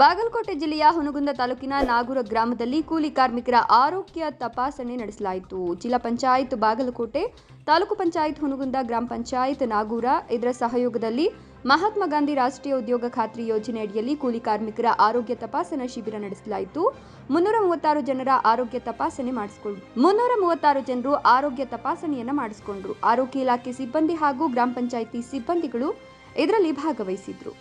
ಬಾಗಲಕೋಟೆ ಜಿಲ್ಲೆಯ ಹುನಗುಂದ ತಾಲೂಕಿನ ನಾಗೂರ ಗ್ರಾಮದಲ್ಲಿ ಕೂಲಿ ಕಾರ್ಮಿಕರ ಆರೋಗ್ಯ ತಪಾಸಣೆ ನಡೆಸಲಾಯಿತು. ಜಿಲ್ಲಾ ಪಂಚಾಯತ್ ಬಾಗಲಕೋಟೆ, ತಾಲೂಕು ಪಂಚಾಯತ್ ಹುನಗುಂದ, ಗ್ರಾಮ ಪಂಚಾಯತ್ ನಾಗೂರ ಇದರ ಸಹಯೋಗದಲ್ಲಿ ಮಹಾತ್ಮ ಗಾಂಧಿ ರಾಷ್ಟ್ರೀಯ ಉದ್ಯೋಗ ಖಾತ್ರಿ ಯೋಜನೆ ಅಡಿಯಲ್ಲಿ ಕೂಲಿ ಕಾರ್ಮಿಕರ ಆರೋಗ್ಯ ತಪಾಸಣಾ ಶಿಬಿರ ನಡೆಸಲಾಯಿತು. 336 ಜನರ ಆರೋಗ್ಯ ತಪಾಸಣೆ ಮಾಡಿಸಿಕೊಂಡರು. 336 ಜನರು ಆರೋಗ್ಯ ತಪಾಸಣೆಯನ್ನ ಮಾಡಿಸಿಕೊಂಡರು. ಆರೋಗ್ಯ ಇಲಾಖೆ ಸಿಬ್ಬಂದಿ ಹಾಗೂ ಗ್ರಾಮ ಪಂಚಾಯಿತಿ ಸಿಬ್ಬಂದಿಗಳು ಇದರಲ್ಲಿ ಭಾಗವಹಿಸಿದ್ರು.